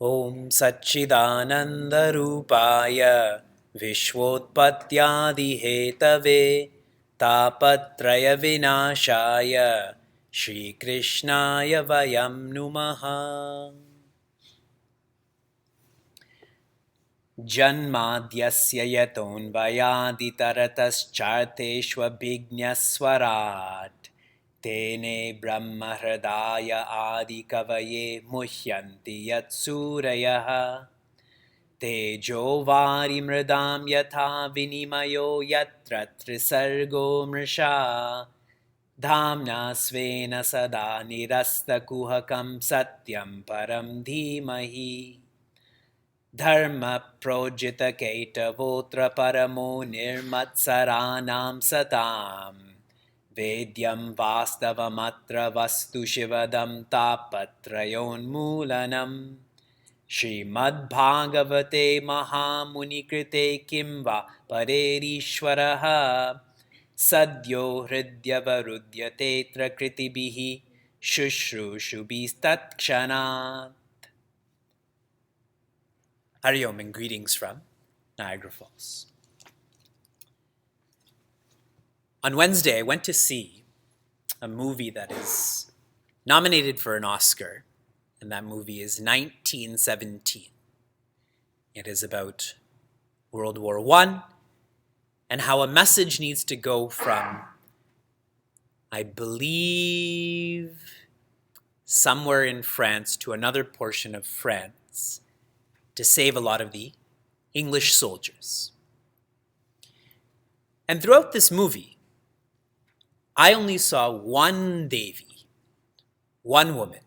Om Satchidanandarupaya Vishwotpattyadihetave Tapatraya Vinashaya Shri Krishnaya Vayam Numaha. Janmadyasya yatonvayaditarataschaarteshvabhignaswarat Tene brahmahradaya adikavaye muhyanti yatsurayaha Tejo varimridam yatha vinimayo yatra trisargo mrisha Dhamna svena sada nirasta kuhakam satyam param dhimahi Dharma projita ketavotra paramo nirmatsaranam satam Vedyam vastavamatra vastu shivadam tapatrayon mulanam Srimad Bhagavate Mahamuni Kimva Parerishvaraha Sadyo Hridyavarudhyate Trakritibihi Shushrushubistatkshanat. Hariom and greetings from Niagara Falls. On Wednesday, I went to see a movie that is nominated for an Oscar, and that movie is 1917. It is about World War I and how a message needs to go from, I believe, somewhere in France to another portion of France to save a lot of the English soldiers. And throughout this movie, I only saw one Devi, one woman.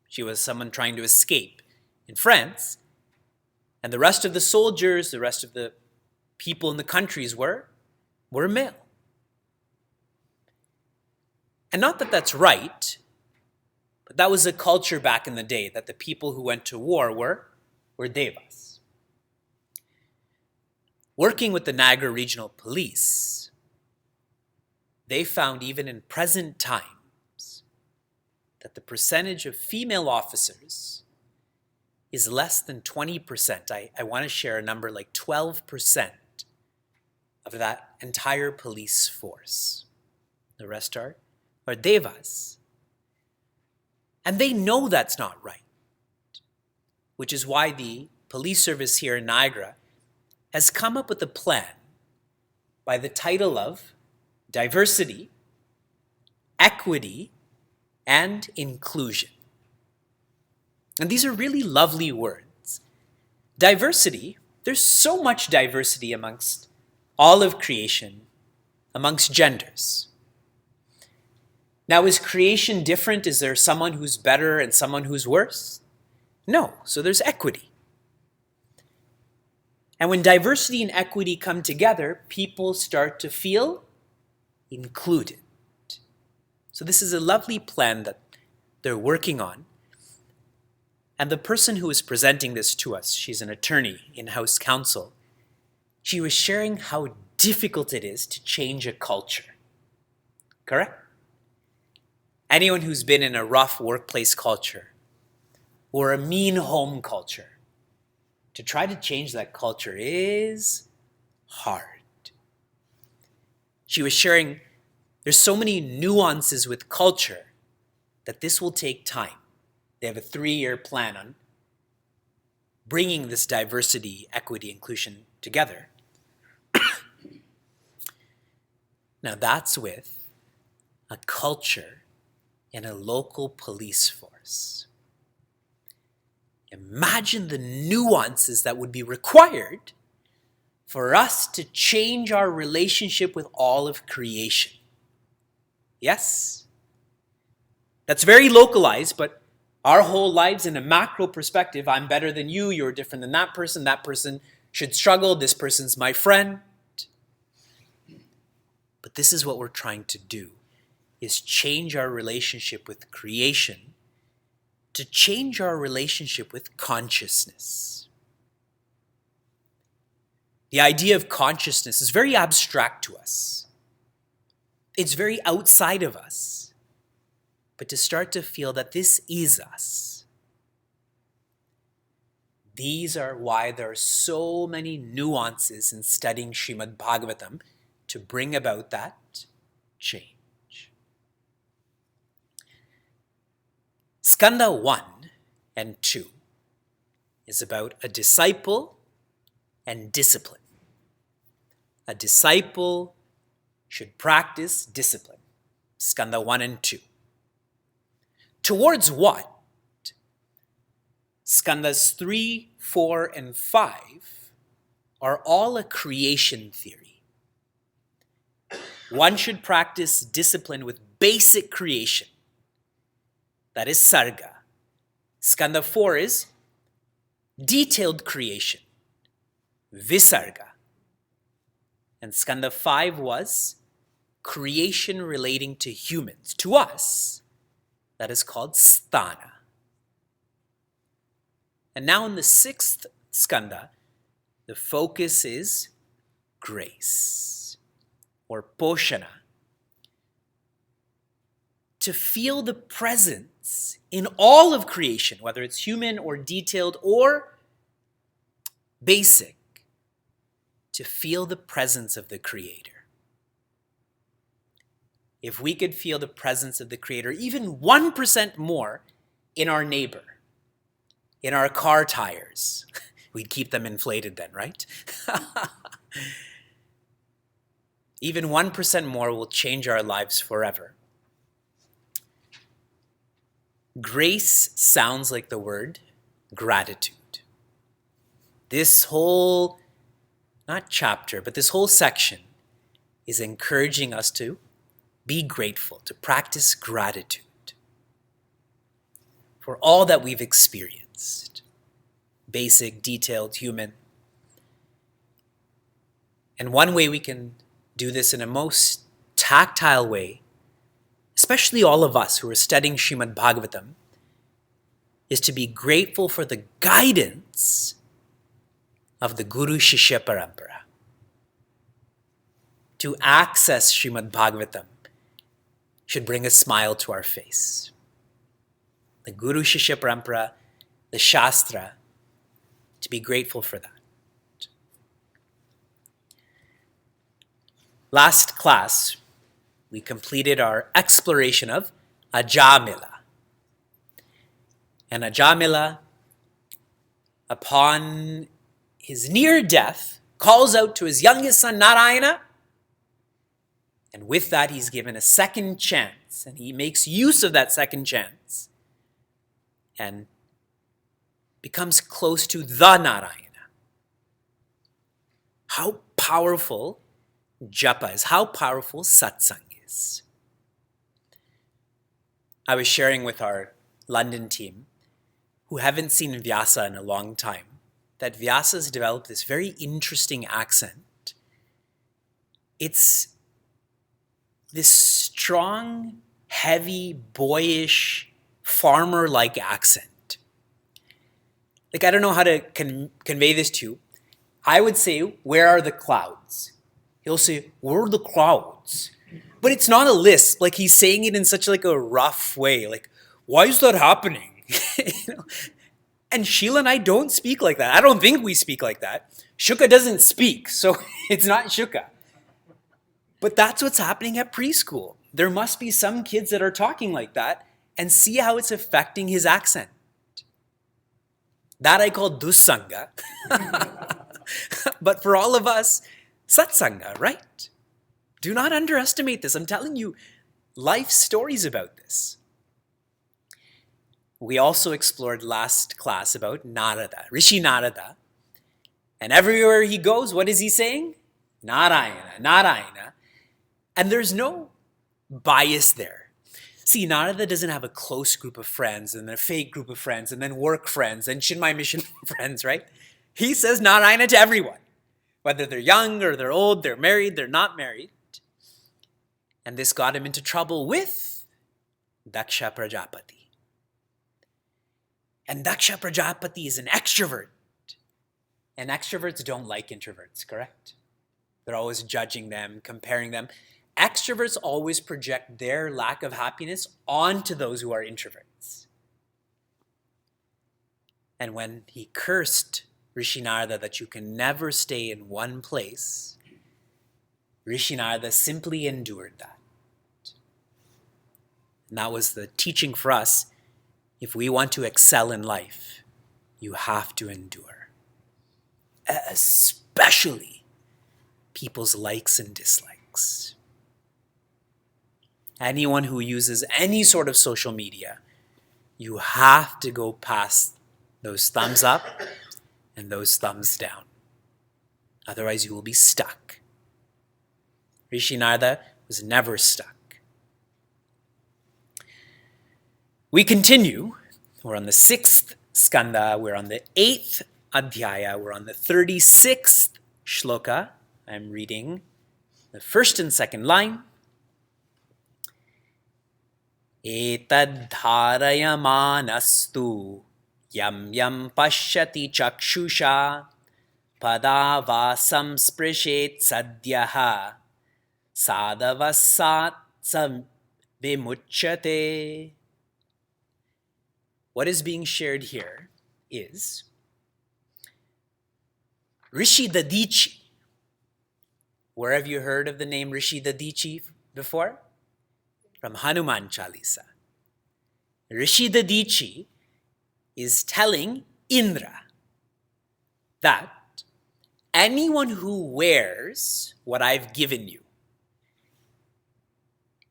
She was someone trying to escape in France, and the rest of the soldiers, the rest of the people in the countries were male. And not that that's right, but that was a culture back in the day, that the people who went to war were devas. Working with the Niagara Regional Police, they found even in present times that the percentage of female officers is less than 20%. I want to share a number like 12% of that entire police force. The rest are devas. And they know that's not right, which is why the police service here in Niagara has come up with a plan by the title of Diversity, Equity, and Inclusion. And these are really lovely words. Diversity, there's so much diversity amongst all of creation, amongst genders. Now, is creation different? Is there someone who's better and someone who's worse? No, so there's equity. And when diversity and equity come together, people start to feel included. So this is a lovely plan that they're working on. And the person who is presenting this to us, she's an attorney, in-house counsel, she was sharing how difficult it is to change a culture. Correct? Anyone who's been in a rough workplace culture or a mean home culture, to try to change that culture is hard. She was sharing there's so many nuances with culture that this will take time. They have a 3-year plan on bringing this diversity, equity, inclusion together. Now that's with a culture and a local police force. Imagine the nuances that would be required for us to change our relationship with all of creation. Yes? That's very localized, but our whole lives in a macro perspective, I'm better than you, you're different than that person should struggle, this person's my friend. But this is what we're trying to do, is change our relationship with creation to change our relationship with consciousness. The idea of consciousness is very abstract to us. It's very outside of us. But to start to feel that this is us. These are why there are so many nuances in studying Srimad Bhagavatam to bring about that change. Skanda 1 and 2 is about a disciple and discipline. A disciple should practice discipline. Skanda 1 and 2. Towards what? Skandhas 3, 4, and 5 are all a creation theory. One should practice discipline with basic creation. That is sarga. Skanda 4 is detailed creation, visarga. And Skanda 5 was creation relating to humans, to us. That is called sthana. And now in the 6th skanda, the focus is grace or poshana. To feel the presence in all of creation, whether it's human or detailed or basic, to feel the presence of the Creator. If we could feel the presence of the Creator even 1% more in our neighbor, in our car tires, we'd keep them inflated then, right? Even 1% more will change our lives forever. Grace sounds like the word gratitude. This whole, not chapter, but this whole section is encouraging us to be grateful, to practice gratitude for all that we've experienced. Basic, detailed, human. And one way we can do this in a most tactile way, especially all of us who are studying Srimad Bhagavatam, is to be grateful for the guidance of the Guru Shishya Parampara. To access Srimad Bhagavatam should bring a smile to our face. The Guru Shishya Parampara, the Shastra, to be grateful for that. Last class, we completed our exploration of Ajamila. And Ajamila, upon his near death, calls out to his youngest son Narayana, and with that he's given a second chance, and he makes use of that second chance and becomes close to the Narayana. How powerful japa is, how powerful satsang is. I was sharing with our London team, who haven't seen Vyasa in a long time, that Vyasa has developed this very interesting accent. It's this strong, heavy, boyish, farmer-like accent. Like, I don't know how to convey this to you. I would say, where are the clouds? He'll say, where are the clouds? But it's not a lisp. Like, he's saying it in such like a rough way. Like, why is that happening? You know? And Sheila and I don't speak like that. I don't think we speak like that. Shuka doesn't speak, so it's not Shuka. But that's what's happening at preschool. There must be some kids that are talking like that, and see how it's affecting his accent. That I call dussanga. But for all of us, satsanga, right? Do not underestimate this. I'm telling you life stories about this. We also explored last class about Narada, Rishi Narada. And everywhere he goes, what is he saying? Narayana, Narayana. And there's no bias there. See, Narada doesn't have a close group of friends and then a fake group of friends and then work friends and Chinmaya mission friends, right? He says Narayana to everyone, whether they're young or they're old, they're married, they're not married. And this got him into trouble with Daksha Prajapati. And Daksha Prajapati is an extrovert. And extroverts don't like introverts, correct? They're always judging them, comparing them. Extroverts always project their lack of happiness onto those who are introverts. And when he cursed Rishi Narada that you can never stay in one place, Rishi Narada simply endured that. And that was the teaching for us. If we want to excel in life, you have to endure. Especially people's likes and dislikes. Anyone who uses any sort of social media, you have to go past those thumbs up and those thumbs down. Otherwise, you will be stuck. Rishi Narada was never stuck. We continue. We're on the 6th skanda. We're on the 8th adhyaya. We're on the 36th shloka. I'm reading the first and second line. Etad dharayamanastu yam yam pashyati chakshusha padavasam sprishet sadyaha sadavasat sam vimuchyate. What is being shared here is Rishi Dadichi. Where have you heard of the name Rishi Dadichi before? From Hanuman Chalisa. Rishi Dadichi is telling Indra that anyone who wears what I've given you,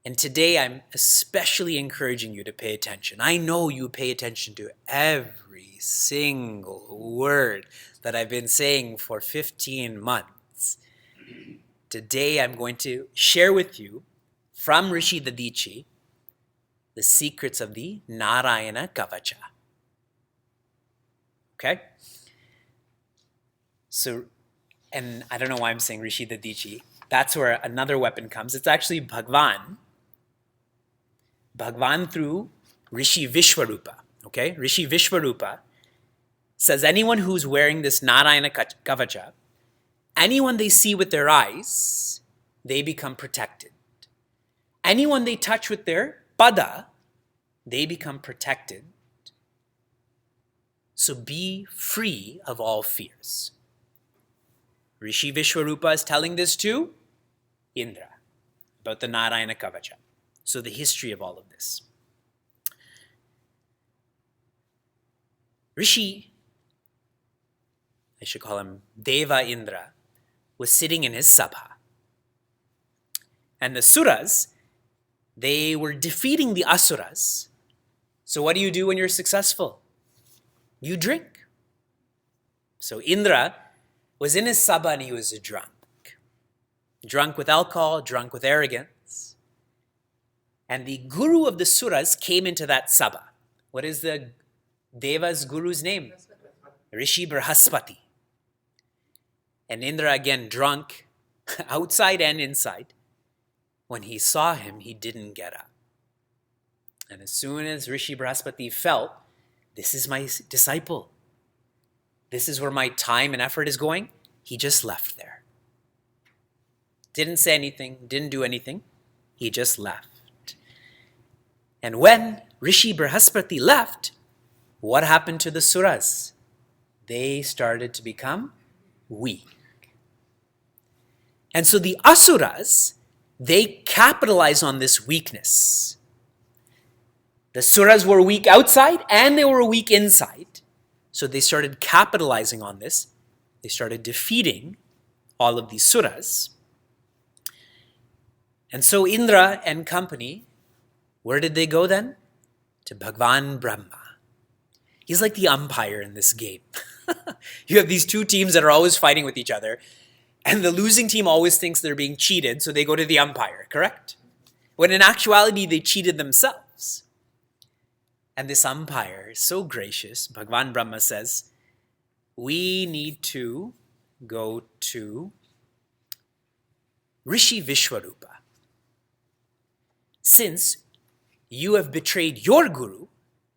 and today I'm especially encouraging you to pay attention. I know you pay attention to every single word that I've been saying for 15 months. Today I'm going to share with you from Rishi Dadichi the secrets of the Narayana Kavacha. Okay? So, and I don't know why I'm saying Rishi Dadichi. That's where another weapon comes. It's actually Bhagwan. Bhagwan through Rishi Vishwarupa. Okay? Rishi Vishwarupa says anyone who's wearing this Narayana Kavacha, anyone they see with their eyes, they become protected. Anyone they touch with their pada, they become protected. So be free of all fears. Rishi Vishwarupa is telling this to Indra about the Narayana Kavacha. So the history of all of this. Rishi, I should call him Deva Indra, was sitting in his sabha. And the suras, they were defeating the asuras. So what do you do when you're successful? You drink. So Indra was in his sabha and he was drunk. Drunk with alcohol, drunk with arrogance. And the guru of the suras came into that sabha. What is the Deva's guru's name? Rishi Brihaspati. And Indra, again drunk, outside and inside. When he saw him, he didn't get up. And as soon as Rishi Brihaspati felt, this is my disciple, this is where my time and effort is going, he just left there. Didn't say anything, didn't do anything. He just left. And when Rishi Brihaspati left, what happened to the suras? They started to become weak. And so the asuras, they capitalized on this weakness. The suras were weak outside and they were weak inside. So they started capitalizing on this. They started defeating all of these suras. And so Indra and company, where did they go then? To Bhagwan Brahma. He's like the umpire in this game. You have these two teams that are always fighting with each other, and the losing team always thinks they're being cheated, so they go to the umpire, correct? When in actuality, they cheated themselves. And this umpire is so gracious. Bhagwan Brahma says, we need to go to Rishi Vishwarupa. Since you have betrayed your guru,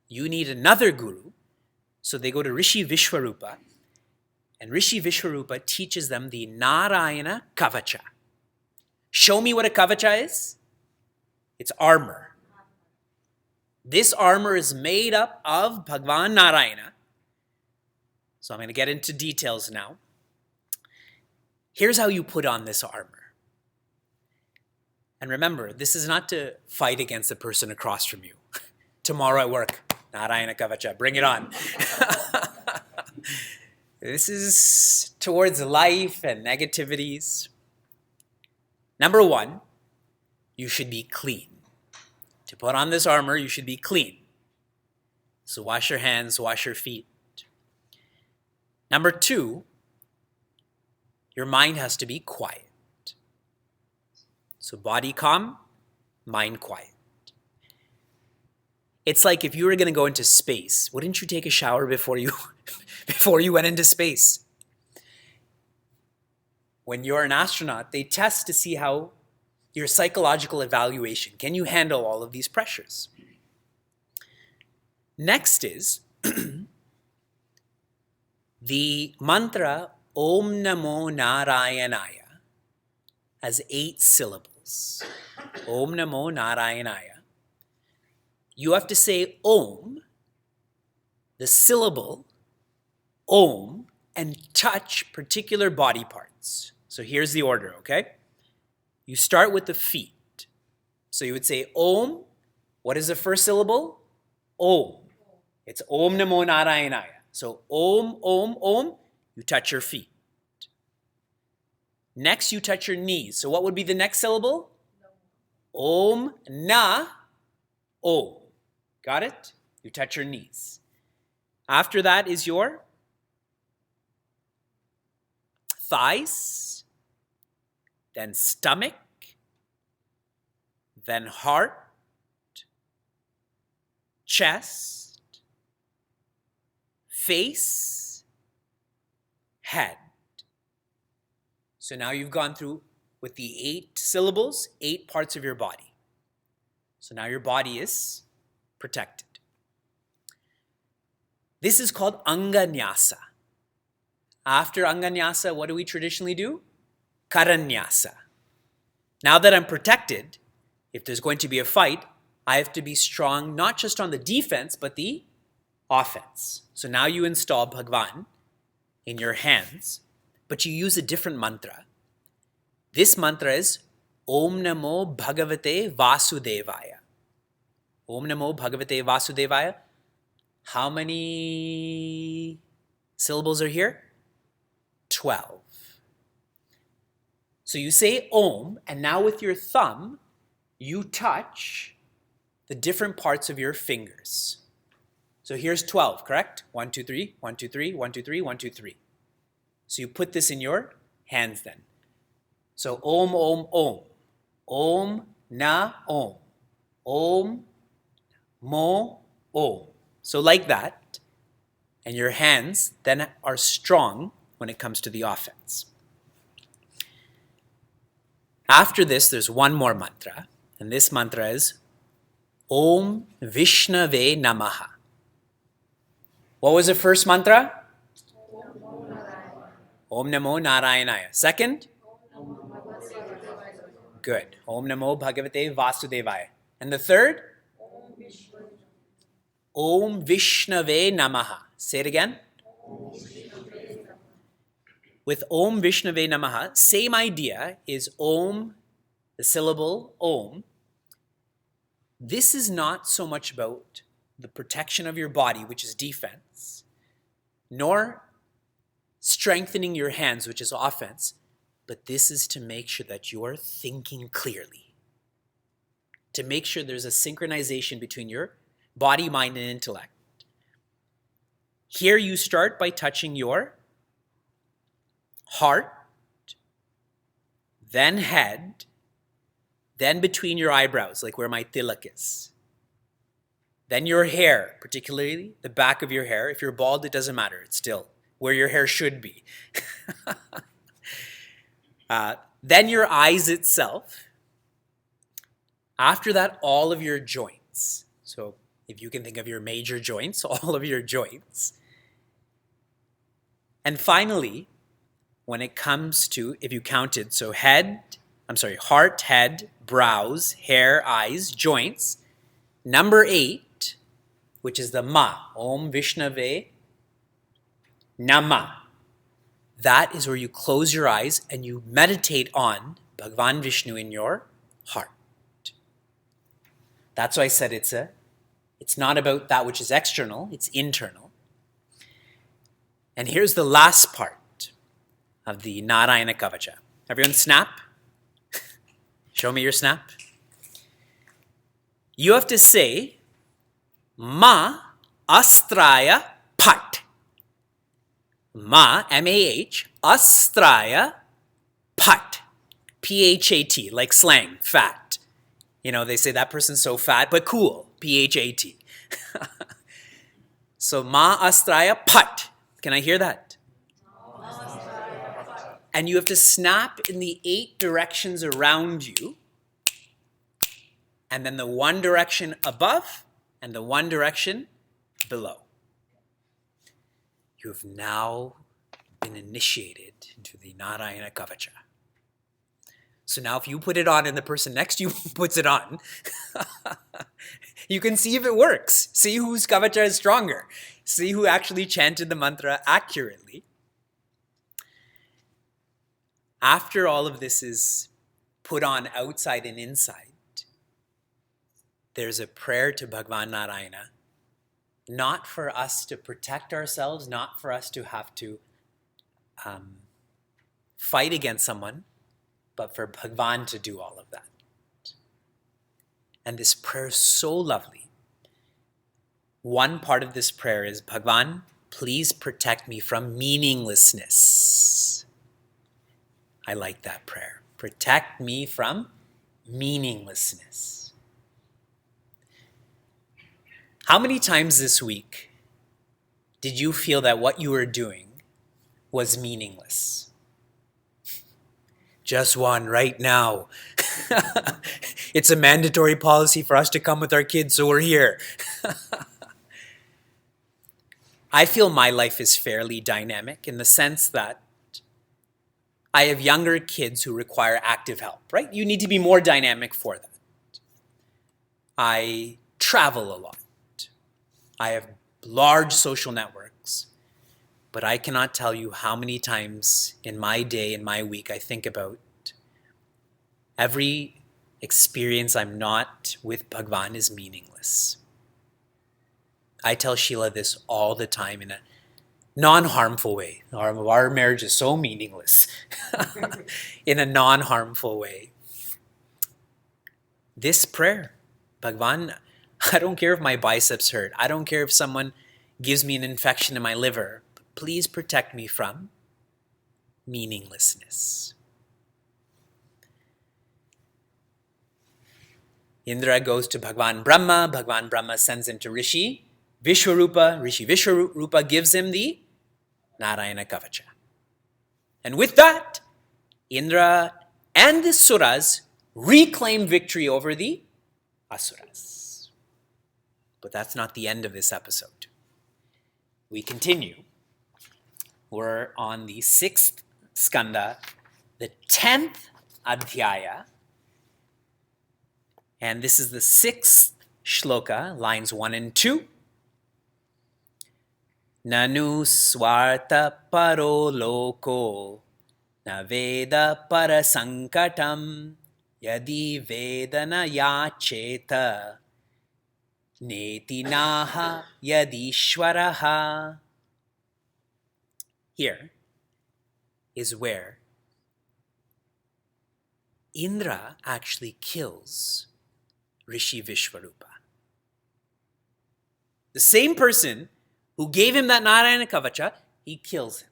you need another guru. So they go to Rishi Vishwarupa, and Rishi Vishwarupa teaches them the Narayana Kavacha. Show me what a Kavacha is. It's armor. This armor is made up of Bhagwan Narayana. So I'm going to get into details now. Here's how you put on this armor. And remember, this is not to fight against the person across from you. Tomorrow at work, Narayana Kavacha, bring it on. This is towards life and negativities. Number one, you should be clean. To put on this armor, you should be clean. So wash your hands, wash your feet. Number two, your mind has to be quiet. So body calm, mind quiet. It's like if you were going to go into space, wouldn't you take a shower before you went into space? When you're an astronaut, they test to see how your psychological evaluation, can you handle all of these pressures? Next is the mantra Om Namo Narayanaya has 8 syllables. Om Namo Narayanaya. You have to say Om, the syllable Om, and touch particular body parts. So here's the order, okay? You start with the feet. So you would say Om. What is the first syllable? Om. It's Om Namo Narayanaya. So Om, Om, Om, you touch your feet. Next, you touch your knees. So what would be the next syllable? Om, Na, Om. Got it? You touch your knees. After that is your thighs, then stomach, then heart, chest, face, head. So now you've gone through with the 8 syllables, 8 parts of your body. So now your body is protected. This is called Anganyasa. After Anganyasa, what do we traditionally do? Karanyasa. Now that I'm protected, if there's going to be a fight, I have to be strong not just on the defense, but the offense. So now you install Bhagwan in your hands, but you use a different mantra. This mantra is Om Namo Bhagavate Vasudevaya. Om Namo Bhagavate Vasudevaya. How many syllables are here? 12. So you say Om, and now with your thumb, you touch the different parts of your fingers. So here's 12, correct? 1, 2, 3, 1, 2, 3, 1, 2, 3, 1, 2, 3. So you put this in your hands then. So Om, Om, Om. Om, Na, Om. Om, Mo, Om. So like that. And your hands then are strong when it comes to the offense. After this, there's one more mantra. And this mantra is Om Vishnave Namaha. What was the first mantra? Om Namo Narayanaya. Second? Good. Om Namo Bhagavate Vasudevaya. And the third? Om Vishnave Namaha. Say it again. With Om Vishnave Namaha, same idea is Om, the syllable Om. This is not so much about the protection of your body, which is defense, nor strengthening your hands, which is offense, but this is to make sure that you are thinking clearly. to make sure there's a synchronization between your body, mind, and intellect. Here you start by touching your heart, then head, then between your eyebrows, like where my tilak is. Then your hair, particularly the back of your hair. If you're bald, it doesn't matter. It's still where your hair should be. Then your eyes itself. After that, all of your joints. So if you can think of your major joints, all of your joints. And finally, when it comes to, if you counted, so heart, head, brows, hair, eyes, joints. Number 8, which is the Ma, Om Vishnave Nama. That is where you close your eyes and you meditate on Bhagavan Vishnu in your heart. That's why I said it's not about that which is external, it's internal. And here's the last part of the Narayana Kavacha. Everyone snap? Show me your snap. You have to say, Ma Astraya Pat. Ma, M-A-H, Astraya Pat. P-H-A-T, like slang, fat. You know, they say that person's so fat, but cool, P-H-A-T. So, Ma Astraya Pat. Can I hear that? And you have to snap in the 8 directions around you, and then the one direction above, and the one direction below. You have now been initiated into the Narayana Kavacha. So now if you put it on and the person next to you puts it on, you can see if it works. See whose Kavacha is stronger. See who actually chanted the mantra accurately. After all of this is put on outside and inside, there's a prayer to Bhagavan Narayana, not for us to protect ourselves, not for us to have to fight against someone, but for Bhagavan to do all of that. And this prayer is so lovely. One part of this prayer is, Bhagavan, please protect me from meaninglessness. I like that prayer. Protect me from meaninglessness. How many times this week did you feel that what you were doing was meaningless? Just one right now. It's a mandatory policy for us to come with our kids, so we're here. I feel my life is fairly dynamic in the sense that I have younger kids who require active help, right? You need to be more dynamic for that. I travel a lot. I have large social networks, but I cannot tell you how many times in my day, in my week, I think about every experience I'm not with Bhagavan is meaningless. I tell Sheila this all the time in a non-harmful way. Our marriage is so meaningless in a non-harmful way. This prayer, Bhagavan, I don't care if my biceps hurt. I don't care if someone gives me an infection in my liver. But please protect me from meaninglessness. Indra goes to Bhagavan Brahma. Bhagavan Brahma sends him to Rishi Vishwarupa. Rishi Vishwarupa gives him the Narayana Kavacha. And with that, Indra and the Suras reclaim victory over the Asuras. But that's not the end of this episode. We continue. We're on the 6th skanda, the 10th adhyaya, and this is the 6th shloka, lines 1 and 2. Nanu swartha paro loko na veda para sankatam yadi vedana yacheta neti naha yadishwaraha. Here is where Indra actually kills Rishi Vishwarupa. The same person who gave him that Narayana Kavacha, he kills him,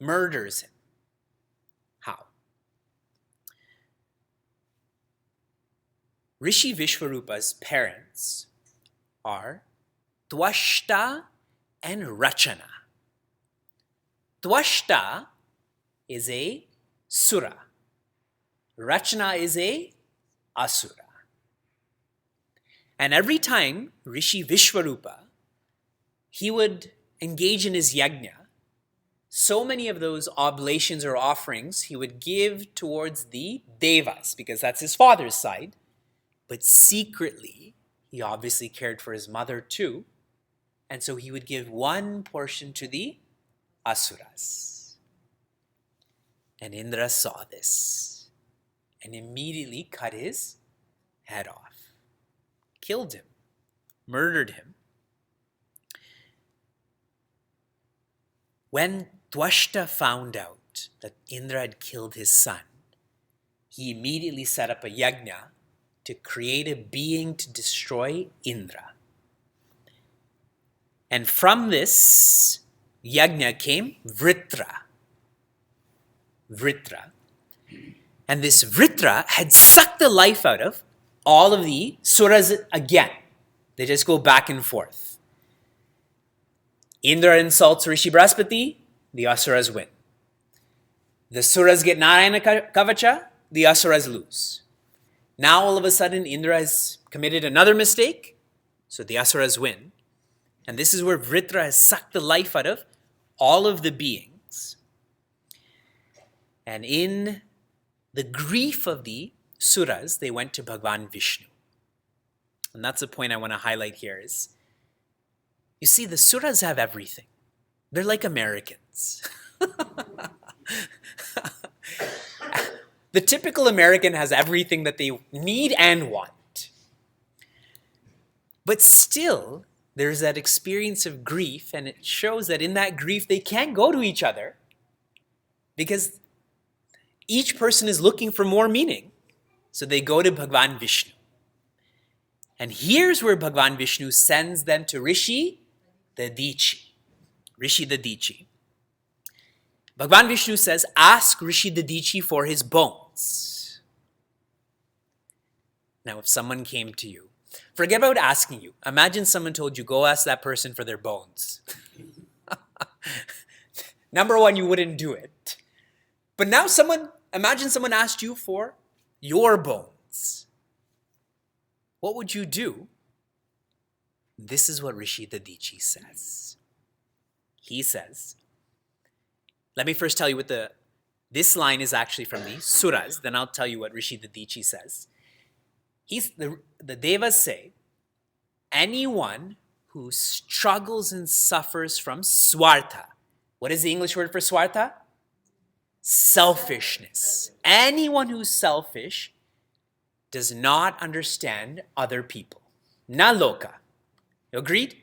murders him. How? Rishi Vishwarupa's parents are Twashta and Rachana. Twashta is a sura. Rachana is a asura. And every time Rishi Vishwarupa, he would engage in his yajna, so many of those oblations or offerings he would give towards the devas, because that's his father's side. But secretly, he obviously cared for his mother too. And so he would give one portion to the asuras. And Indra saw this and immediately cut his head off, killed him, murdered him. When Twashta found out that Indra had killed his son, he immediately set up a yajna to create a being to destroy Indra. And from this yajna came Vritra. Vritra. And this Vritra had sucked the life out of all of the suras again. They just go back and forth. Indra insults Rishi Brahaspati, the asuras win. The suras get Narayana Kavacha, the asuras lose. Now all of a sudden Indra has committed another mistake, so the asuras win. And this is where Vritra has sucked the life out of all of the beings. And in the grief of the suras, they went to Bhagavan Vishnu. And that's the point I want to highlight here is, you see, the suras have everything. They're like Americans. The typical American has everything that they need and want. But still, there's that experience of grief, and it shows that in that grief, they can't go to each other because each person is looking for more meaning. So they go to Bhagavan Vishnu. And here's where Bhagavan Vishnu sends them to Rishi Dadichi. Rishi Dadichi. Bhagavan Vishnu says, ask Rishi Dadichi for his bones. Now, if someone came to you, forget about asking you. Imagine someone told you, go ask that person for their bones. Number one, you wouldn't do it. But now imagine someone asked you for your bones. What would you do? This is what Rishi Dadichi says. He says, let me first tell you what this line is actually from the Suras, then I'll tell you what Rishi Dadichi says. The Devas say, anyone who struggles and suffers from swartha. What is the English word for swartha? Selfishness. Anyone who's selfish does not understand other people. Na loka. You agreed?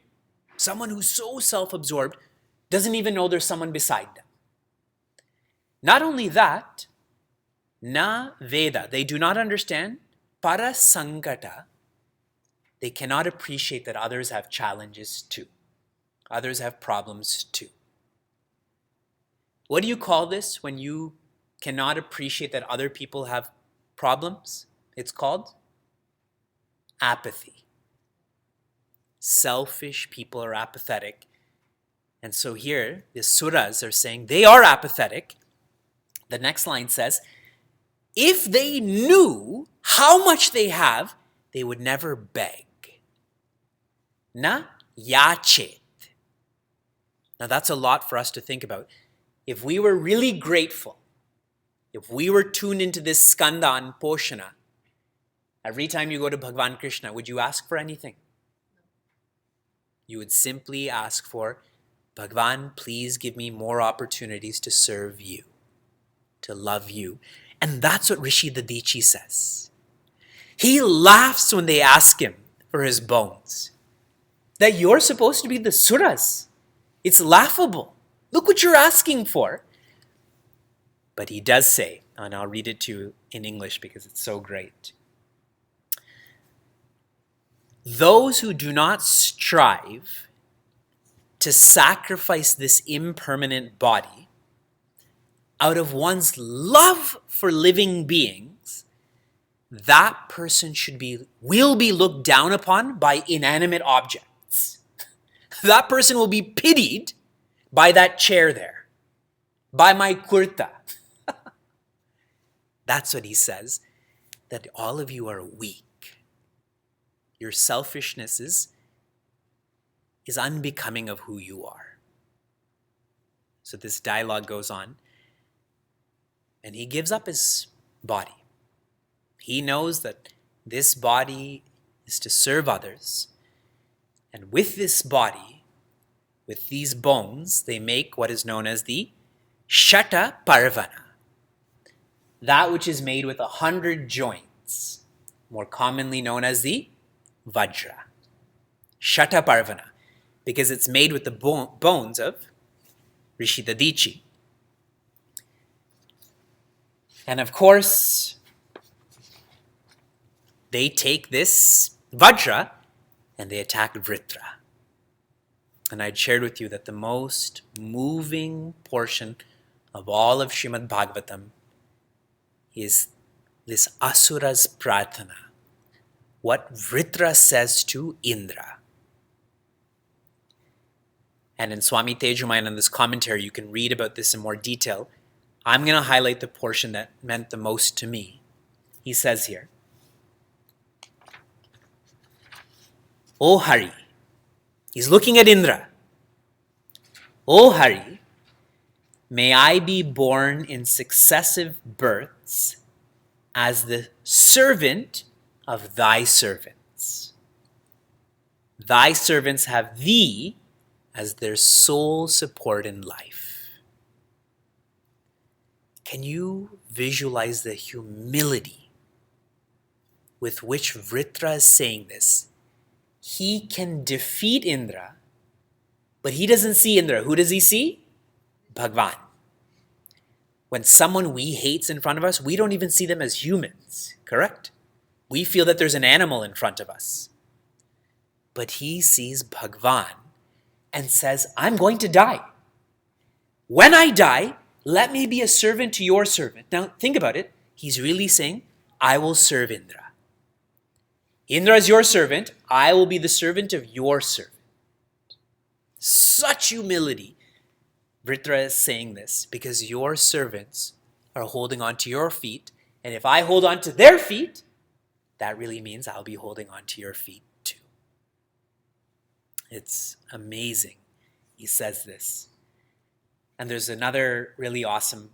Someone who's so self-absorbed doesn't even know there's someone beside them. Not only that, na veda. They do not understand para sangata. They cannot appreciate that others have challenges too. Others have problems too. What do you call this when you cannot appreciate that other people have problems? It's called apathy. Selfish people are apathetic. And so here, the suras are saying they are apathetic. The next line says, if they knew how much they have, they would never beg. Na yachet. Now that's a lot for us to think about. If we were really grateful, if we were tuned into this skanda and poshana, every time you go to Bhagavan Krishna, would you ask for anything? You would simply ask for, Bhagavan, please give me more opportunities to serve you, to love you. And that's what Rishi Dadichi says. He laughs when they ask him for his bones. That you're supposed to be the suras. It's laughable. Look what you're asking for. But he does say, and I'll read it to you in English because it's so great. those who do not strive to sacrifice this impermanent body out of one's love for living beings, that person will be looked down upon by inanimate objects. That person will be pitied by that chair there, by my kurta. That's what he says, that all of you are weak. Your selfishness is unbecoming of who you are. So this dialogue goes on, and he gives up his body. He knows that this body is to serve others, and with this body, with these bones, they make what is known as the Shata Parvana, that which is made with 100 joints, more commonly known as the Vajra. Shata Parvana, because it's made with the bones of Rishi Dadichi. And of course, they take this Vajra and they attack Vritra. And I'd shared with you that the most moving portion of all of Srimad Bhagavatam is this Asura's Prarthana, what Vritra says to Indra. And in Swami Tejomayan, in this commentary, you can read about this in more detail. I'm going to highlight the portion that meant the most to me. He says here, O Hari, he's looking at Indra. O Hari, may I be born in successive births as the servant of thy servants. Thy servants have thee as their sole support in life. Can you visualize the humility with which Vritra is saying this? He can defeat Indra, but he doesn't see Indra. Who does he see? Bhagwan. When someone we hate's in front of us, we don't even see them as humans, correct? We feel that there's an animal in front of us. But he sees Bhagwan and says, I'm going to die. When I die, let me be a servant to your servant. Now, think about it. He's really saying, I will serve Indra. Indra is your servant. I will be the servant of your servant. Such humility. Vritra is saying this because your servants are holding on to your feet. And if I hold on to their feet, that really means I'll be holding on to your feet too. It's amazing. He says this. And there's another really awesome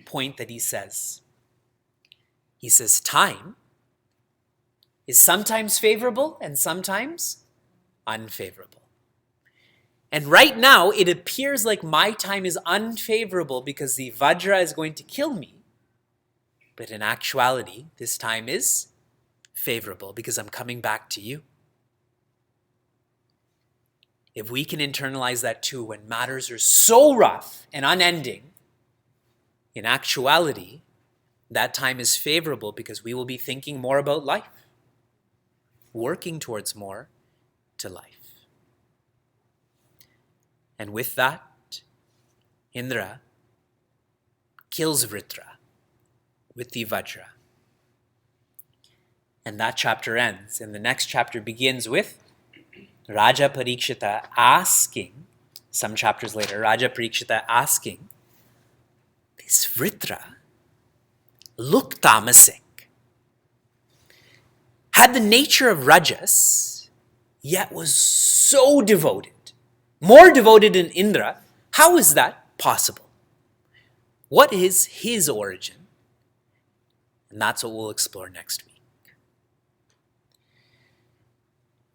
point that he says. He says, time is sometimes favorable and sometimes unfavorable. And right now, it appears like my time is unfavorable because the Vajra is going to kill me. But in actuality, this time is favorable because I'm coming back to you. If we can internalize that too, when matters are so rough and unending, in actuality, that time is favorable because we will be thinking more about life, working towards more to life. And with that, Indra kills Vritra with the Vajra. And that chapter ends. And the next chapter begins with Raja Parikshita asking, some chapters later, Raja Parikshita asking, this Vritra looked tamasic, had the nature of Rajas, yet was so devoted, more devoted than Indra. How is that possible? What is his origin? And that's what we'll explore next week.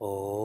Oh.